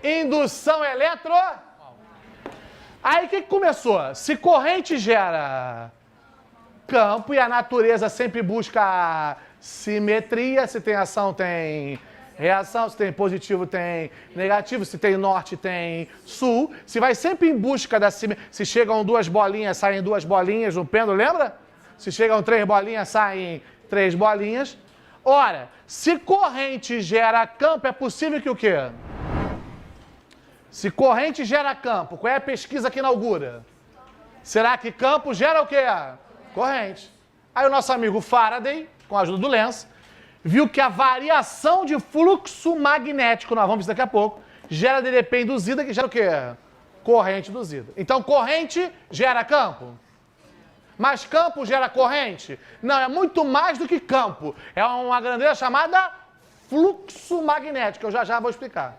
Indução eletro... Aí o que começou? Se corrente gera campo e a natureza sempre busca simetria, se tem ação tem reação, se tem positivo tem negativo, se tem norte tem sul, se vai sempre em busca da simetria. Se chegam duas bolinhas, saem duas bolinhas no pêndulo, lembra? Se chegam três bolinhas, saem três bolinhas. Ora, se corrente gera campo, é possível que o quê? Se corrente gera campo, qual é a pesquisa que inaugura? Será que campo gera o quê? Corrente. Aí o nosso amigo Faraday, com a ajuda do Lenz, viu que a variação de fluxo magnético, nós vamos ver isso daqui a pouco, gera DDP induzida, que gera o quê? Corrente induzida. Então corrente gera campo. Mas campo gera corrente? Não, é muito mais do que campo. É uma grandeza chamada fluxo magnético, eu já vou explicar.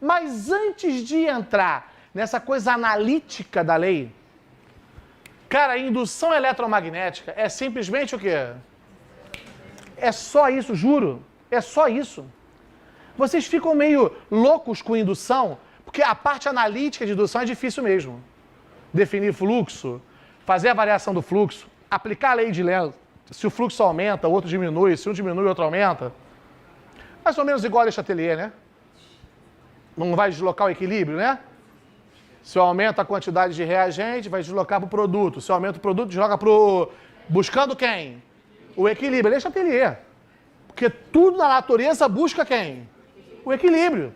Mas antes de entrar nessa coisa analítica da lei, cara, a indução eletromagnética é simplesmente o quê? É só isso, juro. É só isso. Vocês ficam meio loucos com indução, porque a parte analítica de indução é difícil mesmo. Definir fluxo, fazer a variação do fluxo, aplicar a lei de Lenz, se o fluxo aumenta, o outro diminui, se um diminui, o outro aumenta. Mais ou menos igual a Chatelier, né? Não vai deslocar o equilíbrio, né? Se eu aumento a quantidade de reagente, vai deslocar para o produto. Se eu aumento o produto, desloca para o... Buscando quem? O equilíbrio. Ele é Chatelier. Porque tudo na natureza busca quem? O equilíbrio.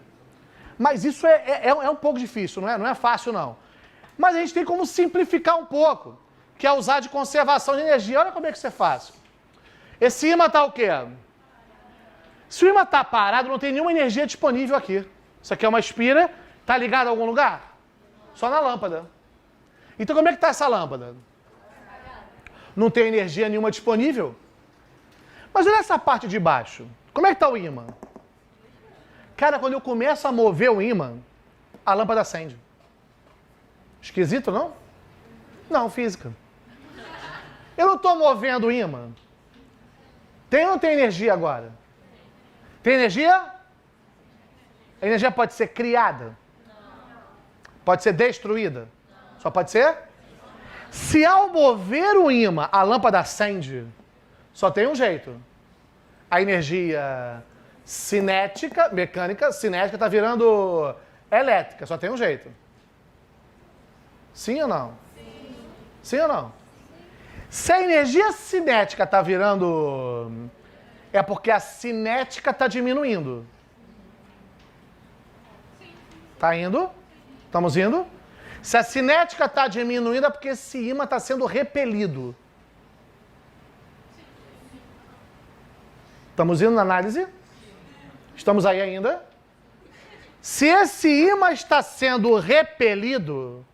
Mas isso é um pouco difícil, não é? Não é fácil, não. Mas a gente tem como simplificar um pouco, que é usar de conservação de energia. Olha como é que isso é fácil. Esse ímã está o quê? Se o ímã está parado, não tem nenhuma energia disponível aqui. Isso aqui é uma espira, está ligado a algum lugar? Só na lâmpada. Então como é que está essa lâmpada? Não tem energia nenhuma disponível? Mas olha essa parte de baixo. Como é que está o ímã? Cara, quando eu começo a mover o ímã, a lâmpada acende. Esquisito, não? Não, física. Eu não estou movendo o ímã. Tem ou não tem energia agora? Tem energia? A energia pode ser criada? Pode ser destruída? Só pode ser? Se ao mover o ímã a lâmpada acende, só tem um jeito. A energia cinética, mecânica, cinética está virando elétrica, só tem um jeito. Sim ou não? Sim. Sim ou não? Se a energia cinética está virando... É porque a cinética está diminuindo. Está indo? Estamos indo? Se a cinética está diminuindo, é porque esse ímã está sendo repelido. Estamos indo na análise? Estamos aí ainda? Se esse ímã está sendo repelido,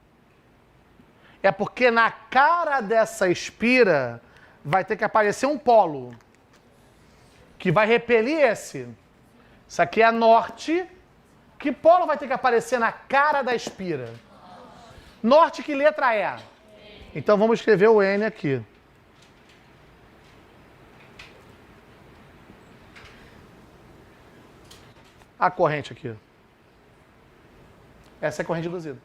é porque na cara dessa espira vai ter que aparecer um polo que vai repelir esse. Isso aqui é norte. Que polo vai ter que aparecer na cara da espira? Norte, que letra é? Então vamos escrever o N aqui. A corrente aqui. Essa é a corrente induzida.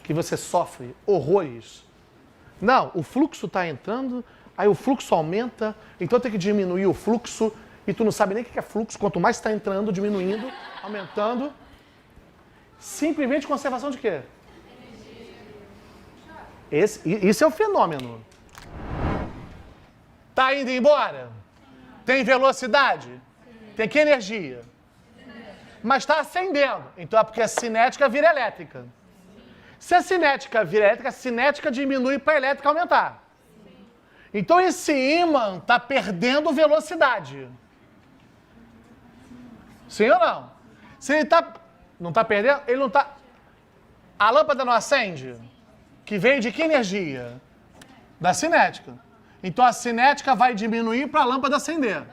Que você sofre horrores. Não, o fluxo está entrando, aí o fluxo aumenta, então tem que diminuir o fluxo, e tu não sabe nem o que é fluxo, quanto mais está entrando, diminuindo, aumentando. Simplesmente conservação de quê? Isso é o fenômeno. Tá indo embora? Tem velocidade? Tem que energia? Mas está acendendo. Então é porque a cinética vira elétrica. Se a cinética vira elétrica, a cinética diminui para a elétrica aumentar. Então esse ímã está perdendo velocidade. Sim ou não? Se ele não está perdendo, ele não está... A lâmpada não acende? Que veio de que energia? Da cinética. Então a cinética vai diminuir para a lâmpada acender.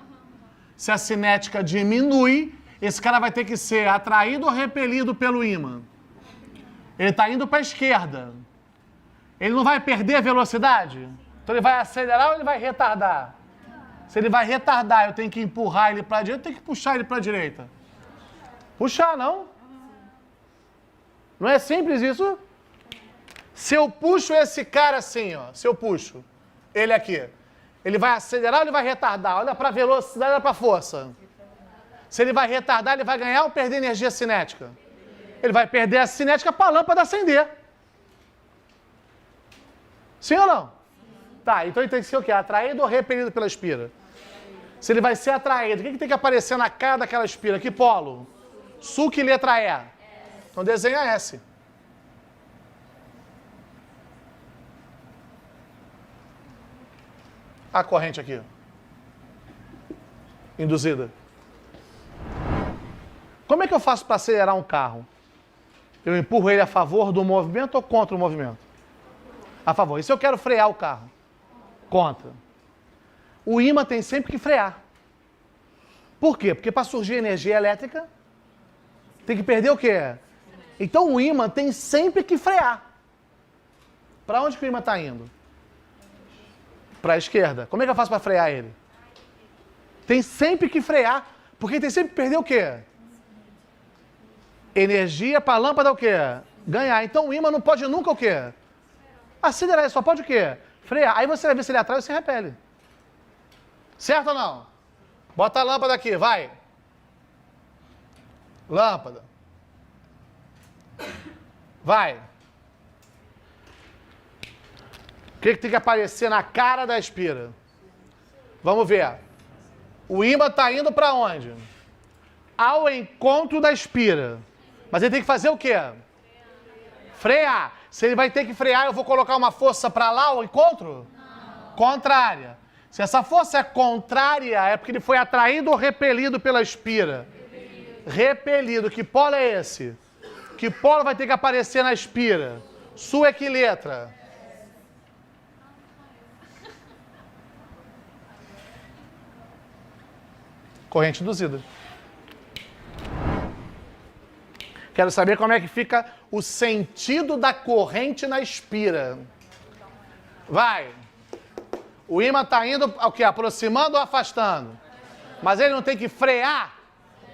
Se a cinética diminui, esse cara vai ter que ser atraído ou repelido pelo ímã. Ele está indo para a esquerda. Ele não vai perder velocidade? Então ele vai acelerar ou ele vai retardar? Se ele vai retardar, eu tenho que empurrar ele para a direita, eu tenho que puxar ele para a direita. Puxar, não? Não é simples isso? Se eu puxo esse cara assim, ó, se eu puxo ele aqui, ele vai acelerar ou ele vai retardar? Olha para a velocidade, olha para a força. Se ele vai retardar, ele vai ganhar ou perder energia cinética? Ele vai perder a cinética para a lâmpada acender. Sim ou não? Tá, então ele tem que ser o quê? Atraído ou repelido pela espira? Se ele vai ser atraído, o que tem que aparecer na cara daquela espira? Que polo? Sul, que letra é? Então desenha S. A corrente aqui. Induzida. Como é que eu faço para acelerar um carro? Eu empurro ele a favor do movimento ou contra o movimento? A favor. E se eu quero frear o carro? Contra. O ímã tem sempre que frear. Por quê? Porque para surgir energia elétrica, tem que perder o quê? Então o ímã tem sempre que frear. Para onde que o ímã está indo? Para a esquerda. Como é que eu faço para frear ele? Tem sempre que frear, porque tem sempre que perder o quê? Energia para a lâmpada o quê? Ganhar. Então o ímã não pode nunca o quê? Acelerar, ele só pode o quê? Frear. Aí você vai ver se ele atrai ou se repele. Certo ou não? Bota a lâmpada aqui, vai. Lâmpada. Vai. O que tem que aparecer na cara da espira? Vamos ver. O ímã está indo para onde? Ao encontro da espira. Mas ele tem que fazer o quê? Frear. Se ele vai ter que frear, eu vou colocar uma força para lá ao encontro? Não. Contrária. Se essa força é contrária, é porque ele foi atraído ou repelido pela espira? Repelido. Que polo é esse? Que polo vai ter que aparecer na espira? Sul é que letra? Corrente induzida. Quero saber como é que fica o sentido da corrente na espira. Vai. O ímã está indo ao quê? Aproximando ou afastando? Mas ele não tem que frear?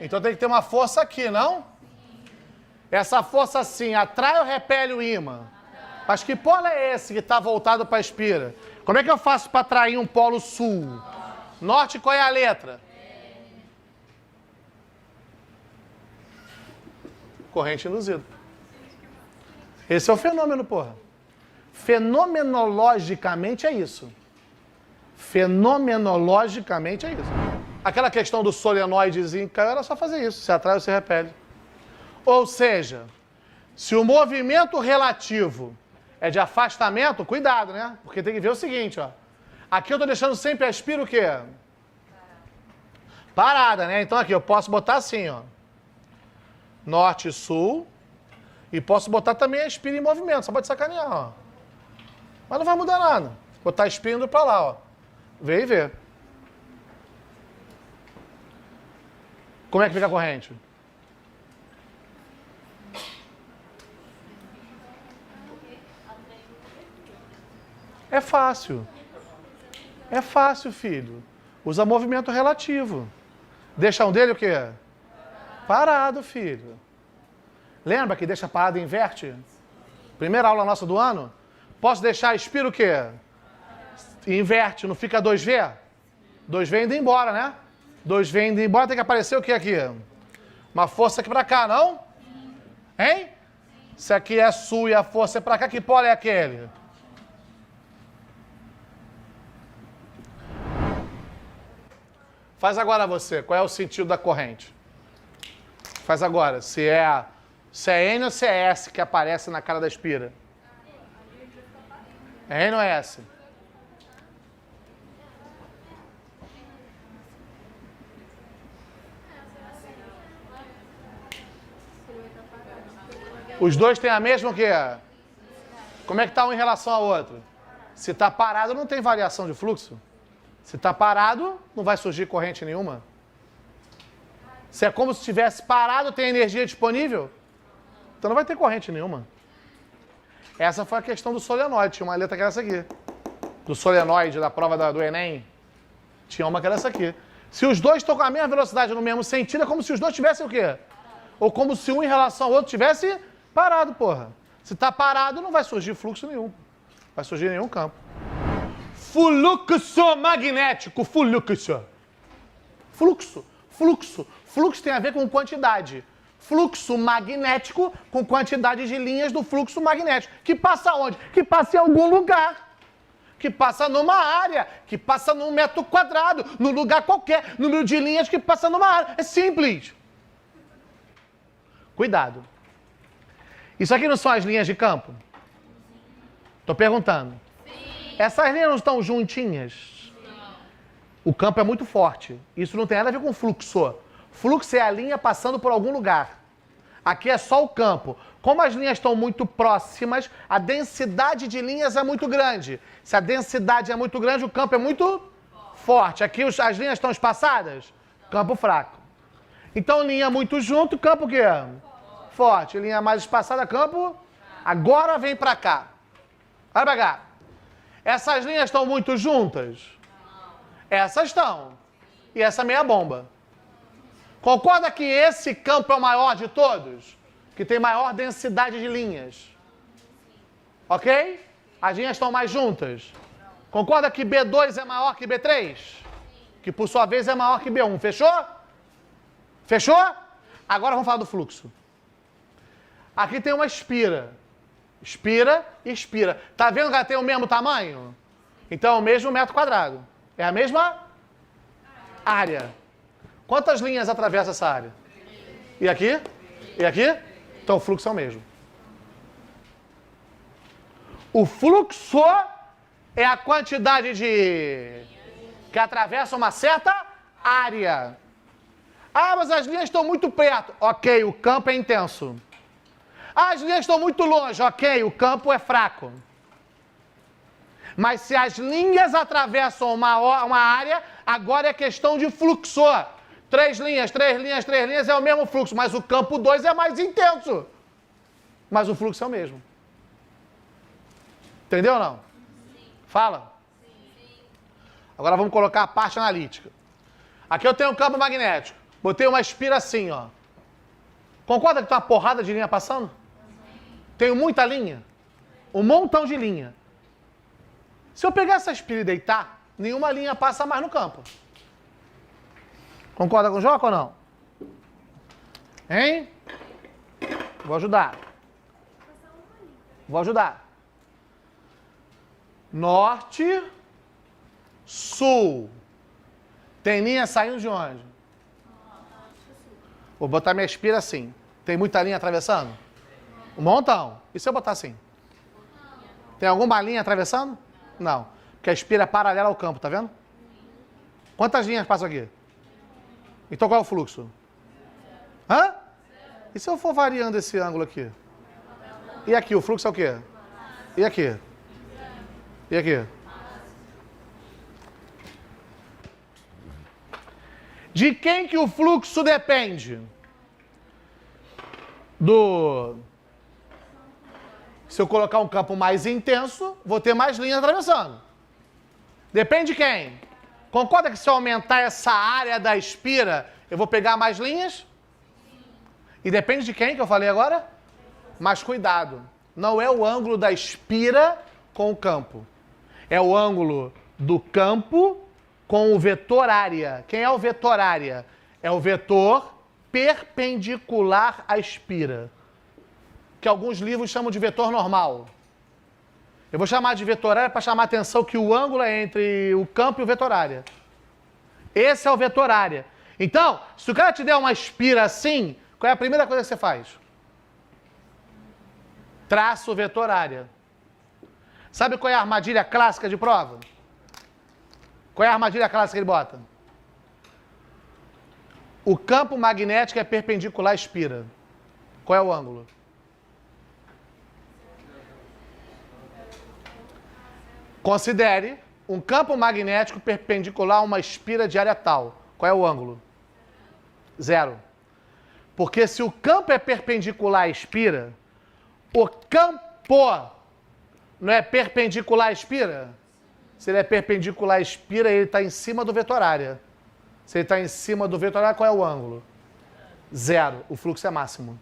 Então tem que ter uma força aqui, não? Essa força assim, atrai ou repele o ímã? Mas que polo é esse que está voltado para a espira? Como é que eu faço para atrair um polo sul? Norte, qual é a letra? Corrente induzida. Esse é o fenômeno, porra. Fenomenologicamente é isso. Fenomenologicamente é isso. Aquela questão do solenoidezinho caiu, era só fazer isso. Se atrai ou se repele. Ou seja, se o movimento relativo é de afastamento, cuidado, né? Porque tem que ver o seguinte, ó. Aqui eu tô deixando sempre a espira o quê? Parada, né? Então aqui eu posso botar assim, ó. Norte e sul. E posso botar também a espira em movimento, só pode sacanear, ó. Mas não vai mudar nada. Botar a espira indo pra lá, ó. Vê e vê. Como é que fica a corrente? É fácil. É fácil, filho. Usa movimento relativo. Deixa um dele o quê? Parado, filho. Lembra que deixa parado e inverte? Primeira aula nossa do ano? Posso deixar a espira o quê? Inverte, não fica 2V? 2V indo embora, né? 2V indo embora, tem que aparecer o que aqui? Uma força aqui pra cá, não? Hein? Se aqui é sul e a força é pra cá, que polo é aquele? Faz agora você, qual é o sentido da corrente? Faz agora, se é N ou se é S que aparece na cara da espira? É N ou é S? Os dois têm a mesma o quê? Como é que está um em relação ao outro? Se está parado, não tem variação de fluxo. Se está parado, não vai surgir corrente nenhuma. Se é como se estivesse parado, tem energia disponível? Então não vai ter corrente nenhuma. Essa foi a questão do solenoide. Tinha uma letra que era essa aqui. Do solenoide, da prova do Enem. Tinha uma que era essa aqui. Se os dois estão com a mesma velocidade no mesmo sentido, é como se os dois tivessem o quê? Ou como se um em relação ao outro tivesse parado, porra. Se está parado, não vai surgir fluxo nenhum. Vai surgir nenhum campo. Fluxo magnético, fluxo. Fluxo, fluxo. Fluxo tem a ver com quantidade. Fluxo magnético com quantidade de linhas do fluxo magnético. Que passa onde? Que passa em algum lugar. Que passa numa área. Que passa num metro quadrado. Num lugar qualquer. Número de linhas que passa numa área. É simples. Cuidado. Isso aqui não são as linhas de campo? Estou perguntando. Sim. Essas linhas não estão juntinhas? Não. O campo é muito forte. Isso não tem nada a ver com fluxo. Fluxo é a linha passando por algum lugar. Aqui é só o campo. Como as linhas estão muito próximas, a densidade de linhas é muito grande. Se a densidade é muito grande, o campo é muito forte. Aqui as linhas estão espaçadas? Campo fraco. Então, linha muito junto, campo o quê? Forte. Linha mais espaçada, campo. Agora vem pra cá. Olha pra cá. Essas linhas estão muito juntas? Essas estão. E essa meia bomba. Concorda que esse campo é o maior de todos? Que tem maior densidade de linhas. Ok? As linhas estão mais juntas. Concorda que B2 é maior que B3? Que por sua vez é maior que B1. Fechou? Fechou? Agora vamos falar do fluxo. Aqui tem uma espira. Espira e expira. Tá vendo que ela tem o mesmo tamanho? Então é o mesmo metro quadrado. É a mesma área. Quantas linhas atravessa essa área? E aqui? E aqui? Então o fluxo é o mesmo. O fluxo é a quantidade de... que atravessa uma certa área. Ah, mas as linhas estão muito perto. Ok, o campo é intenso. Ah, as linhas estão muito longe. Ok, o campo é fraco. Mas se as linhas atravessam uma área, agora é questão de fluxo. 3 linhas, 3 linhas, 3 linhas é o mesmo fluxo, mas o campo 2 é mais intenso. Mas o fluxo é o mesmo. Entendeu ou não? Sim. Fala. Sim. Agora vamos colocar a parte analítica. Aqui eu tenho um campo magnético. Botei uma espira assim, ó. Concorda que tem uma porrada de linha passando? Tenho muita linha. Um montão de linha. Se eu pegar essa espira e deitar, nenhuma linha passa mais no campo. Concorda com o Joca ou não? Hein? Vou ajudar. Vou ajudar. Norte, sul. Tem linha saindo de onde? Vou botar minha espira assim. Tem muita linha atravessando? Um montão. E se eu botar assim? Tem alguma linha atravessando? Não. Porque a espira é paralela ao campo, tá vendo? Quantas linhas passam aqui? Então qual é o fluxo? Hã? E se eu for variando esse ângulo aqui? E aqui, o fluxo é o quê? E aqui? E aqui? De quem que o fluxo depende? Se eu colocar um campo mais intenso, vou ter mais linhas atravessando. Depende de quem? Concorda que se eu aumentar essa área da espira, eu vou pegar mais linhas? E depende de quem que eu falei agora? Mas cuidado, não é o ângulo da espira com o campo. É o ângulo do campo com o vetor área. Quem é o vetor área? É o vetor perpendicular à espira, que alguns livros chamam de vetor normal. Eu vou chamar de vetor área para chamar a atenção que o ângulo é entre o campo e o vetor área. Esse é o vetor área. Então, se o cara te der uma espira assim, qual é a primeira coisa que você faz? Traça o vetor área. Sabe qual é a armadilha clássica de prova? Qual é a armadilha clássica que ele bota? O campo magnético é perpendicular à espira. Qual é o ângulo? Considere um campo magnético perpendicular a uma espira de área tal. Qual é o ângulo? 0. Porque se o campo é perpendicular à espira, o campo não é perpendicular à espira? Se ele é perpendicular à espira, ele está em cima do vetor área. Se ele está em cima do vetor área, qual é o ângulo? 0. O fluxo é máximo.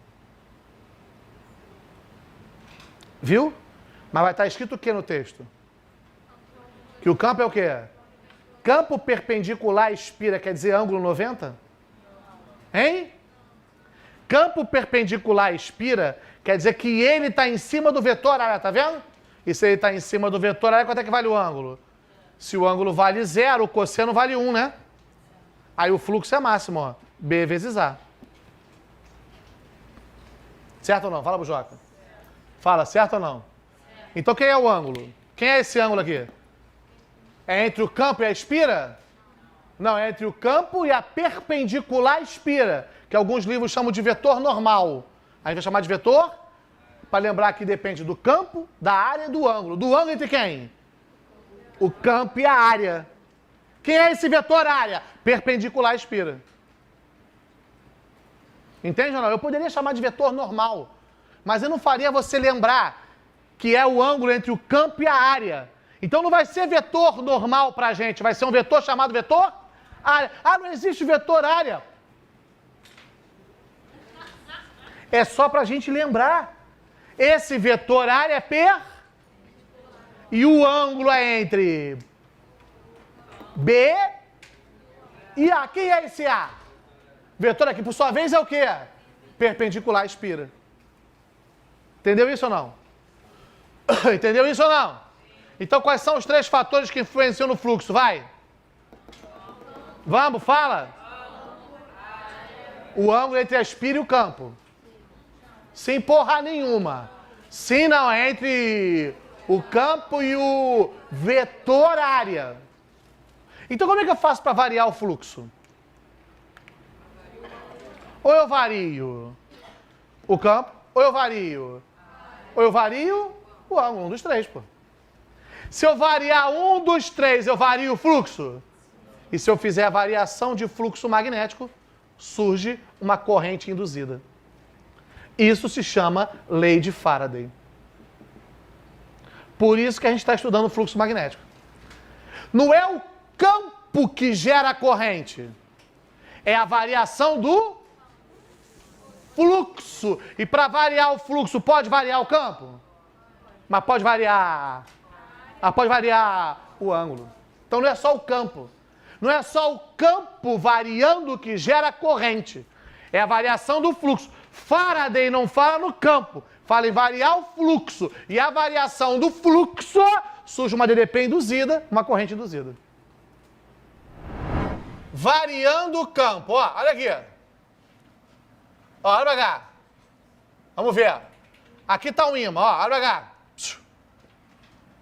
Viu? Mas vai estar escrito o que no texto? Que o campo é o quê? Campo perpendicular à espira quer dizer ângulo 90? Hein? Campo perpendicular à espira quer dizer que ele está em cima do vetor área, tá vendo? E se ele está em cima do vetor área, quanto é que vale o ângulo? Se o ângulo vale 0, o cosseno vale 1, né? Aí o fluxo é máximo, ó. B vezes A. Certo ou não? Fala, Bujoca. Fala, certo ou não? Então quem é o ângulo? Quem é esse ângulo aqui? É entre o campo e a espira? Não, é entre o campo e a perpendicular espira, que alguns livros chamam de vetor normal. A gente vai chamar de vetor, para lembrar que depende do campo, da área e do ângulo. Do ângulo entre quem? O campo e a área. Quem é esse vetor área? Perpendicular à espira. Entende ou não? Eu poderia chamar de vetor normal, mas eu não faria você lembrar que é o ângulo entre o campo e a área. Então não vai ser vetor normal para a gente, vai ser um vetor chamado vetor área. Ah, não existe vetor área. É só para a gente lembrar. Esse vetor área é per e o ângulo é entre B e A. Quem é esse A? Vetor aqui, por sua vez, é o quê? Perpendicular à espira. Entendeu isso ou não? Entendeu isso ou não? Então, quais são os 3 fatores que influenciam no fluxo? Vai. Vamos, fala. O ângulo entre a espira e o campo. Sem porra nenhuma. Sim, não, é entre o campo e o vetor área. Então, como é que eu faço para variar o fluxo? Ou eu vario o campo, ou eu vario o ângulo, um dos 3, pô. Se eu variar um dos 3, eu vario o fluxo. E se eu fizer a variação de fluxo magnético, surge uma corrente induzida. Isso se chama lei de Faraday. Por isso que a gente está estudando o fluxo magnético. Não é o campo que gera a corrente. É a variação do fluxo. E para variar o fluxo, pode variar o campo? Mas pode variar... pode variar o ângulo. Então não é só o campo. Não é só o campo variando que gera corrente. É a variação do fluxo. Faraday não fala no campo, fala em variar o fluxo. E a variação do fluxo surge uma DDP induzida, uma corrente induzida. Variando o campo. Ó, olha aqui. Ó, olha pra cá. Vamos ver. Aqui está um ímã, ó, olha pra cá.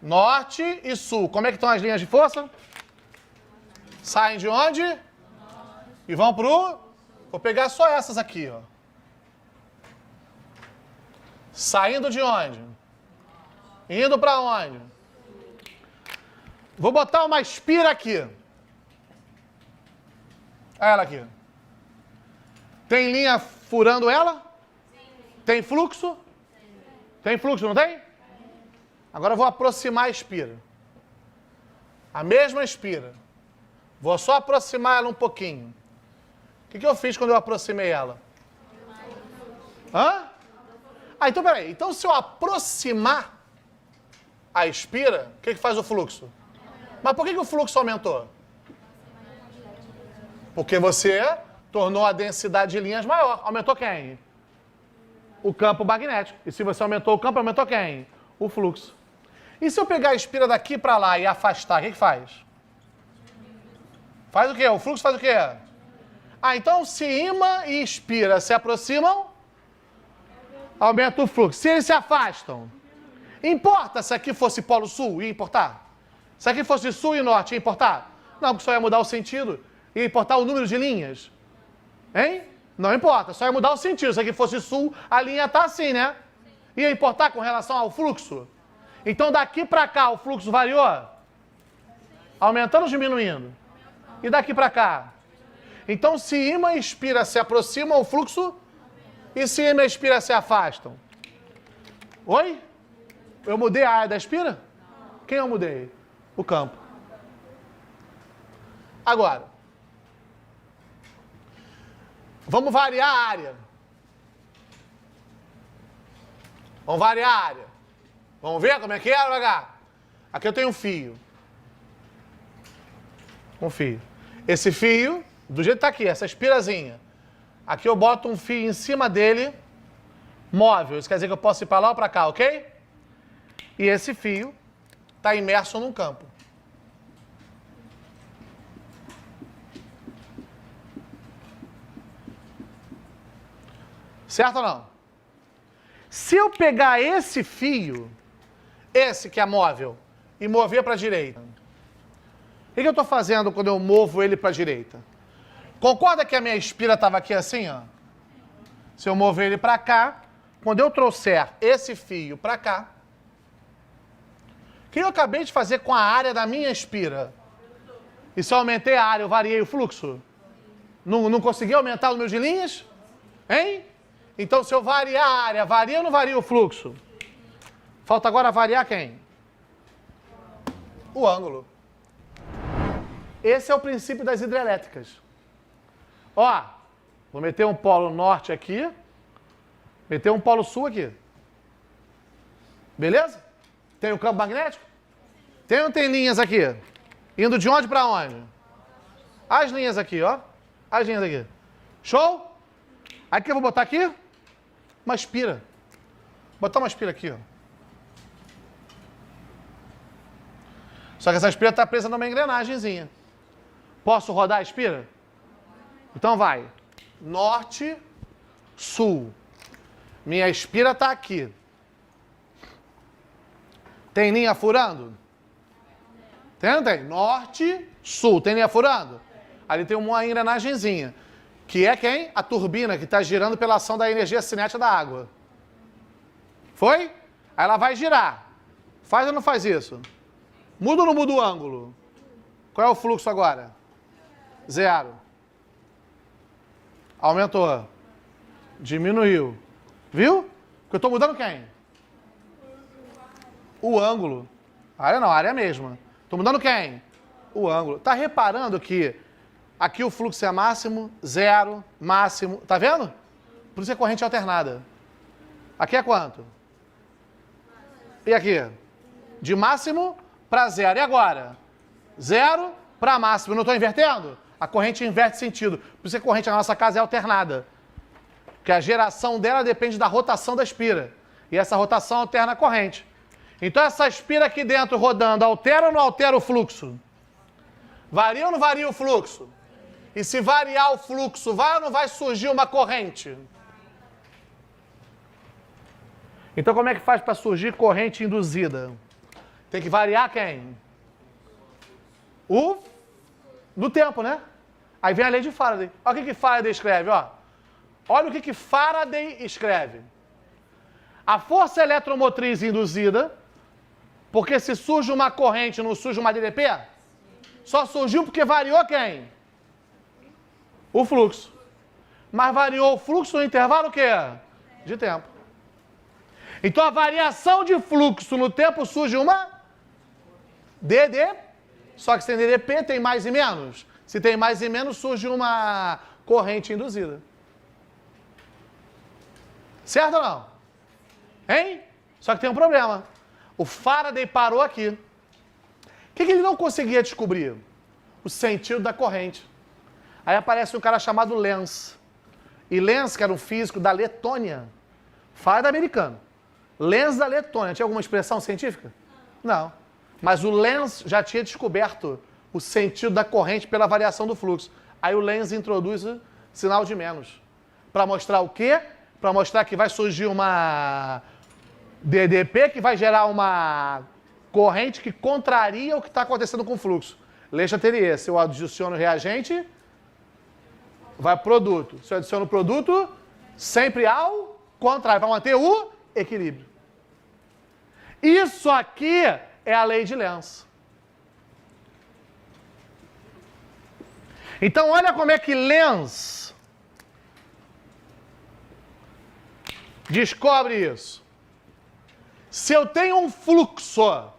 Norte e sul. Como é que estão as linhas de força? Saem de onde? E vão pro... Vou pegar só essas aqui, ó. Saindo de onde? Indo para onde? Vou botar uma espira aqui. Olha ela aqui. Tem linha furando ela? Sim. Tem fluxo? Sim. Tem fluxo, não tem? Agora eu vou aproximar a espira. A mesma espira. Vou só aproximar ela um pouquinho. O que eu fiz quando eu aproximei ela? Hã? Ah, então peraí. Então se eu aproximar a espira, o que faz o fluxo? Mas por que o fluxo aumentou? Porque você tornou a densidade de linhas maior. Aumentou quem? O campo magnético. E se você aumentou o campo, aumentou quem? O fluxo. E se eu pegar a espira daqui para lá e afastar, o que faz? Faz o quê? O fluxo faz o quê? Ah, então se ímã e espira se aproximam, aumenta o fluxo. Se eles se afastam, importa se aqui fosse polo sul, ia importar? Se aqui fosse sul e norte, ia importar? Não, porque só ia mudar o sentido. Ia importar o número de linhas. Hein? Não importa, só ia mudar o sentido. Se aqui fosse sul, a linha tá assim, né? Ia importar com relação ao fluxo? Então daqui para cá o fluxo variou? Aumentando ou diminuindo? E daqui para cá? Então se ímã e espira se aproximam, o fluxo... E se ímã e espira se afastam? Oi? Eu mudei a área da espira? Quem eu mudei? O campo. Agora, vamos variar a área. Vamos variar a área. Vamos ver como é que é, devagar? Aqui eu tenho um fio. Um fio. Esse fio, do jeito que está aqui, essa espirazinha. Aqui eu boto um fio em cima dele, móvel. Isso quer dizer que eu posso ir para lá ou para cá, ok? E esse fio está imerso num campo. Certo ou não? Se eu pegar esse fio, esse que é móvel, e mover para a direita, o que eu estou fazendo quando eu movo ele para a direita? Concorda que a minha espira estava aqui assim, ó? Se eu mover ele para cá, quando eu trouxer esse fio para cá, o que eu acabei de fazer com a área da minha espira? E se eu aumentei a área, eu variei o fluxo? Não consegui aumentar o número de linhas? Hein? Então, se eu variar a área, varia ou não varia o fluxo? Falta agora variar quem? O ângulo. Esse é o princípio das hidrelétricas. Ó, vou meter um polo norte aqui, meter um polo sul aqui. Beleza? Tem o campo magnético? Tem ou não tem linhas aqui? Indo de onde para onde? As linhas aqui, ó. As linhas aqui. Show? Aí o que eu vou botar aqui? Uma espira. Botar uma espira aqui, ó. Só que essa espira está presa numa engrenagemzinha. Posso rodar a espira? Então vai. Norte, sul. Minha espira está aqui. Tem linha furando? Tem ou não tem? Norte, sul. Tem linha furando? Ali tem uma engrenagemzinha. Que é quem? A turbina que está girando pela ação da energia cinética da água. Foi? Aí ela vai girar. Faz ou não faz isso? Muda ou não muda o ângulo? Qual é o fluxo agora? Zero. Aumentou. Diminuiu. Viu? Porque eu estou mudando quem? O ângulo. A área não, a área é a mesma. Estou mudando quem? O ângulo. Está reparando que aqui o fluxo é máximo, zero, máximo. Tá vendo? Por isso é corrente alternada. Aqui é quanto? E aqui? De máximo para zero. E agora? Zero para máximo. Eu não estou invertendo? A corrente inverte sentido. Por isso que a corrente na nossa casa é alternada. Porque a geração dela depende da rotação da espira. E essa rotação alterna a corrente. Então essa espira aqui dentro rodando, altera ou não altera o fluxo? Varia ou não varia o fluxo? E se variar o fluxo, vai ou não vai surgir uma corrente? Então como é que faz para surgir corrente induzida? Tem que variar quem? O do tempo, né? Aí vem a lei de Faraday. Olha o que Faraday escreve, ó. Olha o que Faraday escreve. A força eletromotriz induzida, porque se surge uma corrente, não surge uma DDP? Só surgiu porque variou quem? O fluxo. Mas variou o fluxo no intervalo o quê? De tempo. Então a variação de fluxo no tempo surge uma DD, só que sem DDP tem mais e menos. Se tem mais e menos, surge uma corrente induzida. Certo ou não? Hein? Só que tem um problema. O Faraday parou aqui. O que ele não conseguia descobrir? O sentido da corrente. Aí aparece um cara chamado Lenz. E Lenz, que era um físico da Letônia, Faraday americano. Lenz da Letônia. Tinha alguma expressão científica? Não. Mas o Lenz já tinha descoberto o sentido da corrente pela variação do fluxo. Aí o Lenz introduz o sinal de menos. Para mostrar o quê? Para mostrar que vai surgir uma DDP que vai gerar uma corrente que contraria o que está acontecendo com o fluxo. Lei Chatelier, se eu adiciono reagente, vai produto. Se eu adiciono produto, sempre ao contrário, para manter o equilíbrio. Isso aqui é a lei de Lenz. Então olha como é que Lenz descobre isso. Se eu tenho um fluxo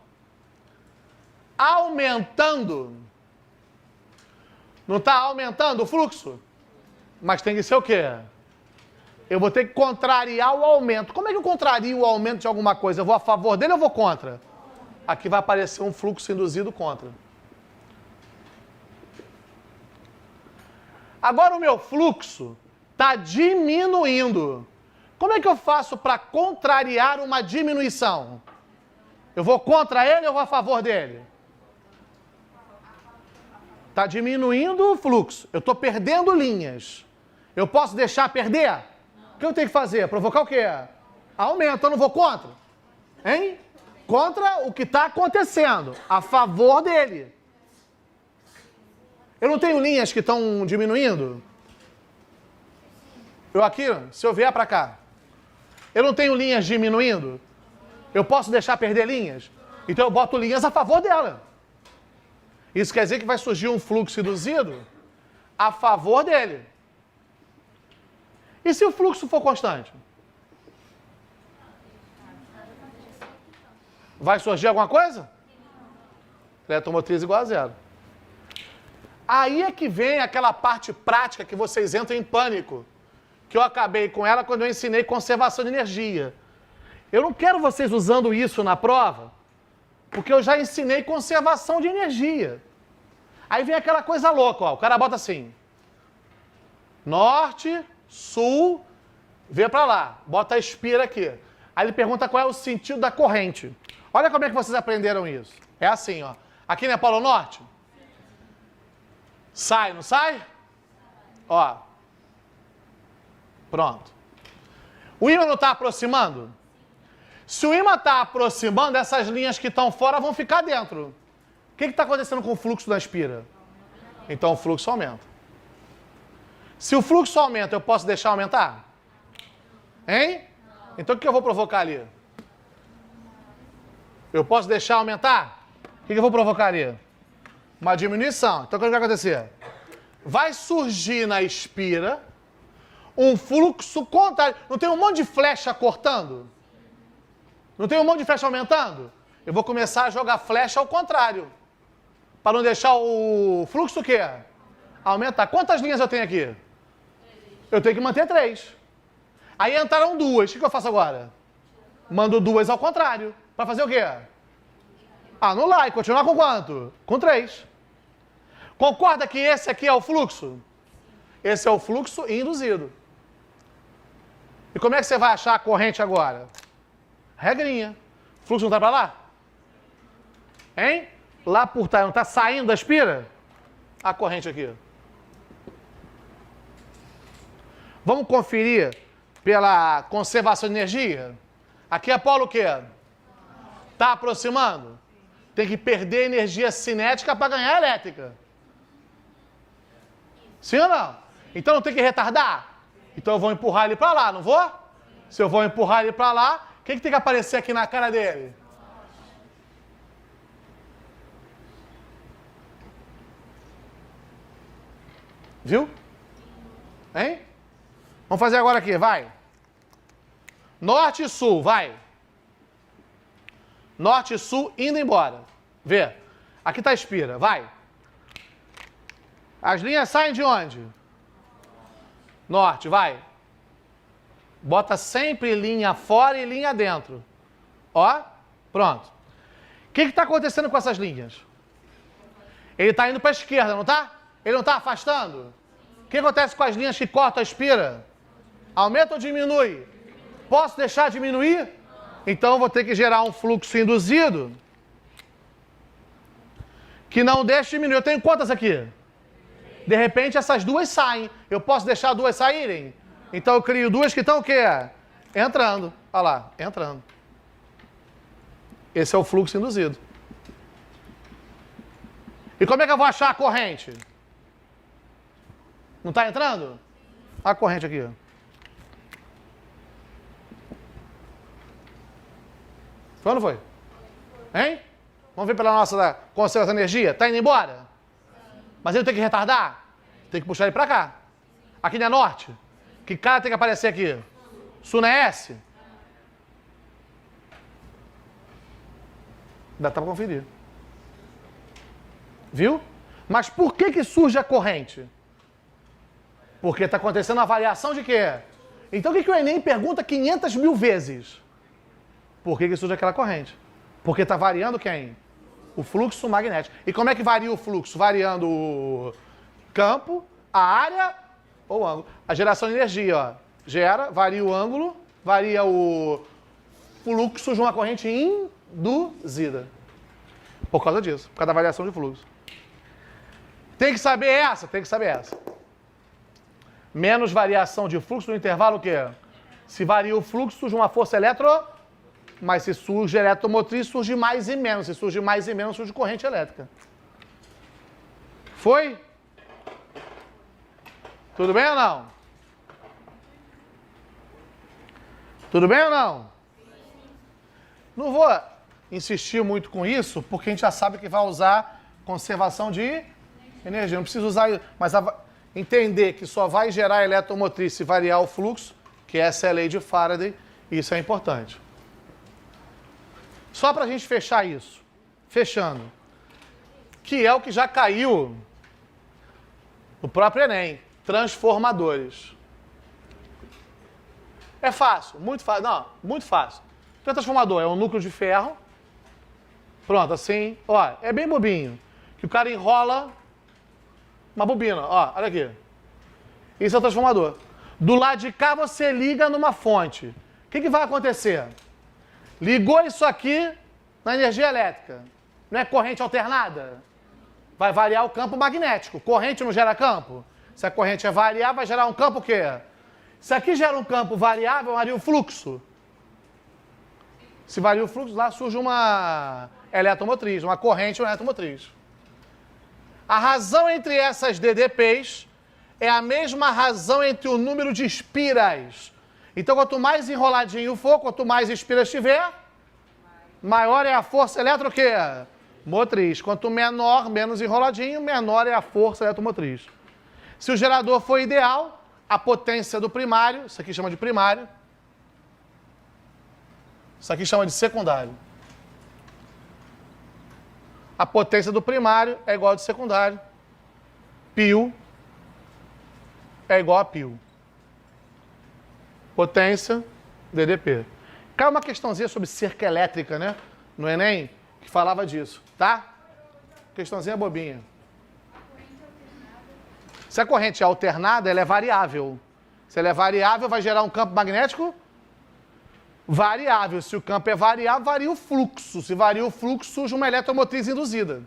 aumentando, Não está aumentando o fluxo? Mas tem que ser o quê? Eu vou ter que contrariar o aumento. Como é que eu contrario o aumento de alguma coisa? Eu vou a favor dele ou eu vou contra? Aqui vai aparecer um fluxo induzido contra. Agora o meu fluxo está diminuindo. Como é que eu faço para contrariar uma diminuição? Eu vou contra ele ou eu vou a favor dele? Está diminuindo o fluxo. Eu estou perdendo linhas. Eu posso deixar perder? O que eu tenho que fazer? Provocar o quê? Aumento. Eu não vou contra? Hein? Contra o que está acontecendo. A favor dele. Eu não tenho linhas que estão diminuindo? Eu aqui, se eu vier para cá, eu não tenho linhas diminuindo? Eu posso deixar perder linhas? Então eu boto linhas a favor dela. Isso quer dizer que vai surgir um fluxo induzido a favor dele. E se o fluxo for constante? Vai surgir alguma coisa? Eletromotriz igual a zero. Aí é que vem aquela parte prática que vocês entram em pânico. Que eu acabei com ela quando eu ensinei conservação de energia. Eu não quero vocês usando isso na prova, porque eu já ensinei conservação de energia. Aí vem aquela coisa louca, ó, o cara bota assim, norte, sul, vê para lá, bota a espira aqui. Aí ele pergunta qual é o sentido da corrente. Olha como é que vocês aprenderam isso. É assim, ó. Aqui não é Polo Norte? Sai, não sai? Ó. Pronto. O ímã não está aproximando? Se o ímã está aproximando, essas linhas que estão fora vão ficar dentro. O que está acontecendo com o fluxo da espira? Então o fluxo aumenta. Se o fluxo aumenta, eu posso deixar aumentar? Hein? Então o que eu vou provocar ali? Eu posso deixar aumentar? O que eu vou provocar ali? Uma diminuição. Então o que vai acontecer? Vai surgir na espira um fluxo contrário. Não tem um monte de flecha cortando? Não tem um monte de flecha aumentando? Eu vou começar a jogar flecha ao contrário. Para não deixar o fluxo o quê? Aumentar. Quantas linhas eu tenho aqui? Eu tenho que manter 3. Aí entraram 2. O que eu faço agora? Mando 2 ao contrário. Para fazer o quê? Anular e continuar com quanto? Com 3. Concorda que esse aqui é o fluxo? Esse é o fluxo induzido. E como é que você vai achar a corrente agora? Regrinha. O fluxo não está para lá? Hein? Lá por trás, não está saindo da espira? A corrente aqui. Vamos conferir pela conservação de energia? Aqui é polo o quê? Está aproximando? Tem que perder energia cinética para ganhar elétrica. Sim ou não? Então não tem que retardar? Então eu vou empurrar ele para lá, não vou? Se eu vou empurrar ele para lá, o que tem que aparecer aqui na cara dele? Viu? Hein? Vamos fazer agora aqui, vai. Norte e sul, vai. Norte e sul, indo embora. Vê. Aqui está a espira, vai. As linhas saem de onde? Norte, vai. Bota sempre linha fora e linha dentro. Ó, pronto. O que está acontecendo com essas linhas? Ele está indo para a esquerda, não está? Ele não está afastando? O que acontece com as linhas que cortam a espira? Aumenta ou diminui? Posso deixar diminuir? Então eu vou ter que gerar um fluxo induzido que não deixe diminuir. Eu tenho quantas aqui? De repente essas 2 saem. Eu posso deixar 2 saírem? Então eu crio 2 que estão o quê? Entrando. Olha lá, entrando. Esse é o fluxo induzido. E como é que eu vou achar a corrente? Não está entrando? A corrente aqui, ó. Foi ou não foi? Hein? Vamos ver pela nossa conservação de energia? Está indo embora? Mas ele tem que retardar? Tem que puxar ele para cá. Aqui não é norte? Que cara tem que aparecer aqui? Sul não é S? Dá para conferir. Viu? Mas por que surge a corrente? Porque está acontecendo a variação de quê? Então o que o Enem pergunta 500 mil vezes? Por que surge aquela corrente? Porque está variando quem? O fluxo magnético. E como é que varia o fluxo? Variando o campo, a área ou o ângulo. A geração de energia, ó, gera, varia o ângulo, varia o fluxo de uma corrente induzida. Por causa disso, por causa da variação de fluxo. Tem que saber essa? Tem que saber essa. Menos variação de fluxo no intervalo o quê? Se varia o fluxo, surge uma força mas se surge eletromotriz, surge mais e menos. Se surge mais e menos, surge corrente elétrica. Foi? Tudo bem ou não? Tudo bem ou não? Não vou insistir muito com isso, porque a gente já sabe que vai usar conservação de energia. Não precisa usar, mas entender que só vai gerar eletromotriz se variar o fluxo, que essa é a lei de Faraday, isso é importante. Só para a gente fechar isso, fechando, que é o que já caiu no próprio Enem, transformadores. É fácil, muito fácil, não, muito fácil. O que é transformador? É um núcleo de ferro, pronto, assim, ó, é bem bobinho, que o cara enrola uma bobina, ó, olha aqui. Isso é o transformador. Do lado de cá você liga numa fonte. O que vai acontecer? Ligou isso aqui na energia elétrica. Não é corrente alternada? Vai variar o campo magnético. Corrente não gera campo? Se a corrente é variar, vai gerar um campo o quê? Se aqui gera um campo variável, varia o fluxo. Se varia o fluxo, lá surge uma eletromotriz, uma corrente eletromotriz. A razão entre essas DDPs é a mesma razão entre o número de espiras. Então, quanto mais enroladinho for, quanto mais espiras tiver, maior é a força eletromotriz. Quanto menor, menos enroladinho, menor é a força eletromotriz. Se o gerador for ideal, a potência do primário, isso aqui chama de primário, isso aqui chama de secundário. A potência do primário é igual ao de secundário. Π é igual a π. Potência, DDP. Caiu uma questãozinha sobre cerca elétrica, né? No Enem, que falava disso, tá? Questãozinha bobinha. Se a corrente é alternada, ela é variável. Se ela é variável, vai gerar um campo magnético variável. Se o campo é variável, varia o fluxo. Se varia o fluxo, surge uma eletromotriz induzida,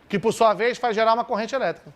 que por sua vez faz gerar uma corrente elétrica.